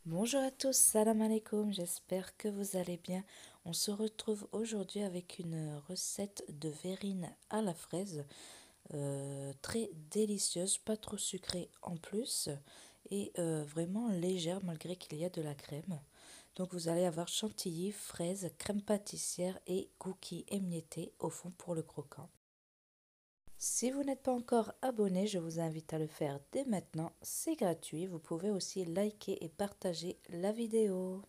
Bonjour à tous, salam alaikum, j'espère que vous allez bien. On se retrouve aujourd'hui avec une recette de verrine à la fraise, très délicieuse, pas trop sucrée en plus et vraiment légère malgré qu'il y a de la crème. Donc vous allez avoir chantilly, fraises, crème pâtissière et cookies émiettés au fond pour le croquant. Si vous n'êtes pas encore abonné, je vous invite à le faire dès maintenant, c'est gratuit. Vous pouvez aussi liker et partager la vidéo.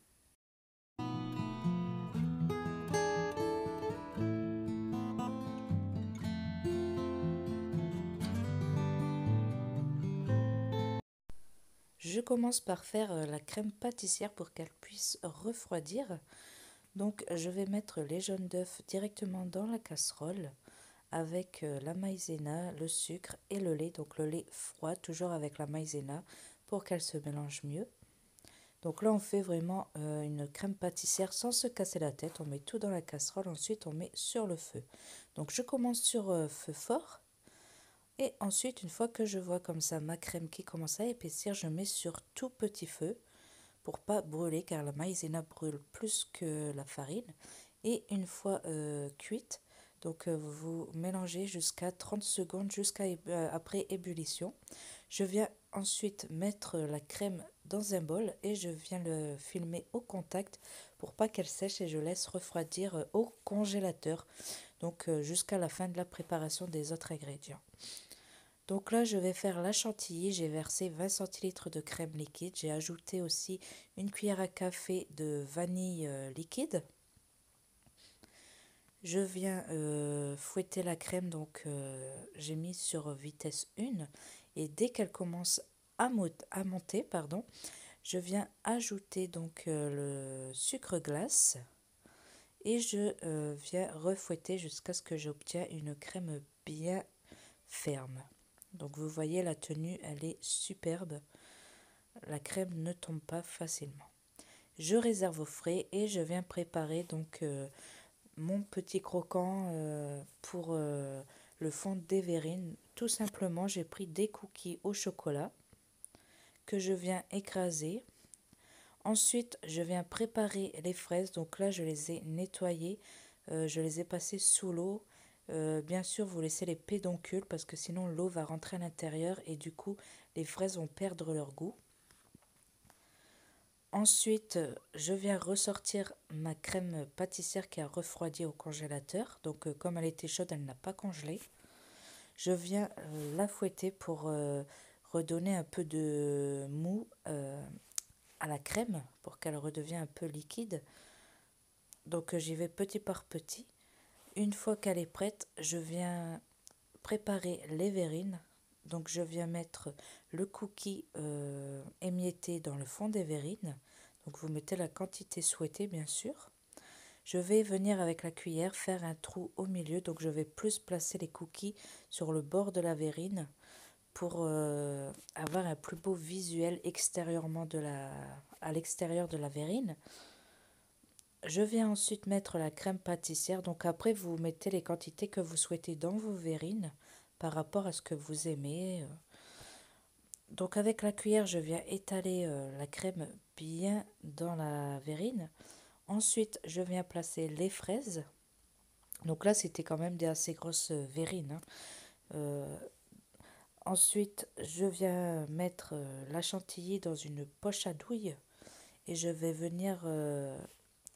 Je commence par faire la crème pâtissière pour qu'elle puisse refroidir. Donc je vais mettre les jaunes d'œufs directement dans la casserole avec la maïzena, le sucre et le lait. Donc le lait froid, toujours avec la maïzena pour qu'elle se mélange mieux. Donc là on fait vraiment une crème pâtissière sans se casser la tête. On met tout dans la casserole, ensuite on met sur le feu. Donc je commence sur feu fort. Et ensuite, une fois que je vois comme ça ma crème qui commence à épaissir, je mets sur tout petit feu pour pas brûler car la maïzena brûle plus que la farine. Et une fois cuite, donc vous mélangez jusqu'à 30 secondes jusqu'à après ébullition. Je viens ensuite mettre la crème dans un bol et je viens le filmer au contact pour pas qu'elle sèche et je laisse refroidir au congélateur. Donc jusqu'à la fin de la préparation des autres ingrédients. Donc là, je vais faire la chantilly. J'ai versé 20 centilitres de crème liquide. J'ai ajouté aussi une cuillère à café de vanille liquide. Je viens fouetter la crème, donc j'ai mis sur vitesse 1. Et dès qu'elle commence à monter, pardon, je viens ajouter donc le sucre glace et je viens refouetter jusqu'à ce que j'obtienne une crème bien ferme. Donc vous voyez la tenue, elle est superbe. La crème ne tombe pas facilement. Je réserve au frais et je viens préparer donc mon petit croquant pour le fond des verrines. Tout simplement, j'ai pris des cookies au chocolat que je viens écraser. Ensuite, je viens préparer les fraises. Donc là, je les ai nettoyées, je les ai passées sous l'eau. Bien sûr, vous laissez les pédoncules parce que sinon l'eau va rentrer à l'intérieur et du coup, les fraises vont perdre leur goût. Ensuite, je viens ressortir ma crème pâtissière qui a refroidi au congélateur. Donc, comme elle était chaude, elle n'a pas congelé. Je viens la fouetter pour redonner un peu de mou à la crème pour qu'elle redevienne un peu liquide. Donc, j'y vais petit par petit. Une fois qu'elle est prête, je viens préparer les verrines. Donc, je viens mettre le cookie émietté dans le fond des verrines. Donc vous mettez la quantité souhaitée bien sûr. Je vais venir avec la cuillère faire un trou au milieu. Donc je vais plus placer les cookies sur le bord de la verrine pour avoir un plus beau visuel extérieurement à l'extérieur de la verrine. Je viens ensuite mettre la crème pâtissière. Donc après vous mettez les quantités que vous souhaitez dans vos verrines par rapport à ce que vous aimez. Donc avec la cuillère, je viens étaler la crème bien dans la verrine. Ensuite, je viens placer les fraises. Donc là, c'était quand même des assez grosses verrines, hein. Euh, Ensuite, je viens mettre la chantilly dans une poche à douille et je vais venir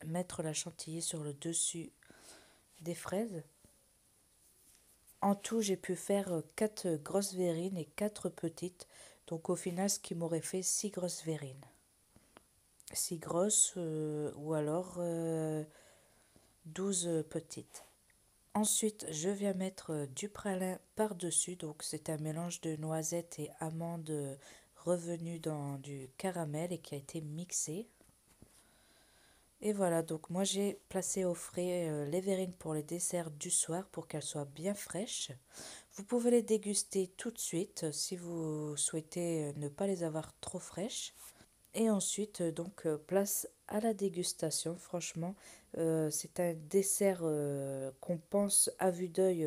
mettre la chantilly sur le dessus des fraises. En tout, j'ai pu faire 4 grosses verrines et 4 petites. Donc au final, ce qui m'aurait fait 6 grosses verrines. 6 grosses ou alors 12 petites. Ensuite, je viens mettre du pralin par-dessus. Donc, c'est un mélange de noisettes et amandes revenues dans du caramel et qui a été mixé. Et voilà, donc moi j'ai placé au frais les verrines pour les desserts du soir pour qu'elles soient bien fraîches. Vous pouvez les déguster tout de suite si vous souhaitez ne pas les avoir trop fraîches. Et ensuite, donc, place à la dégustation. Franchement, c'est un dessert qu'on pense à vue d'œil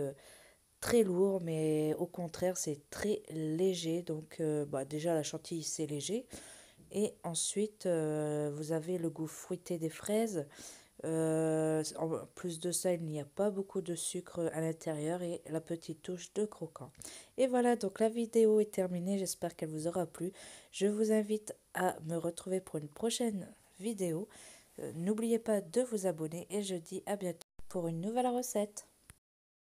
très lourd, mais au contraire, c'est très léger. Donc, bah, déjà, la chantilly, c'est léger. Et ensuite, vous avez le goût fruité des fraises. En plus de ça, il n'y a pas beaucoup de sucre à l'intérieur et la petite touche de croquant. Et voilà, donc la vidéo est terminée. J'espère qu'elle vous aura plu. Je vous invite à me retrouver pour une prochaine vidéo. N'oubliez pas de vous abonner et je dis à bientôt pour une nouvelle recette.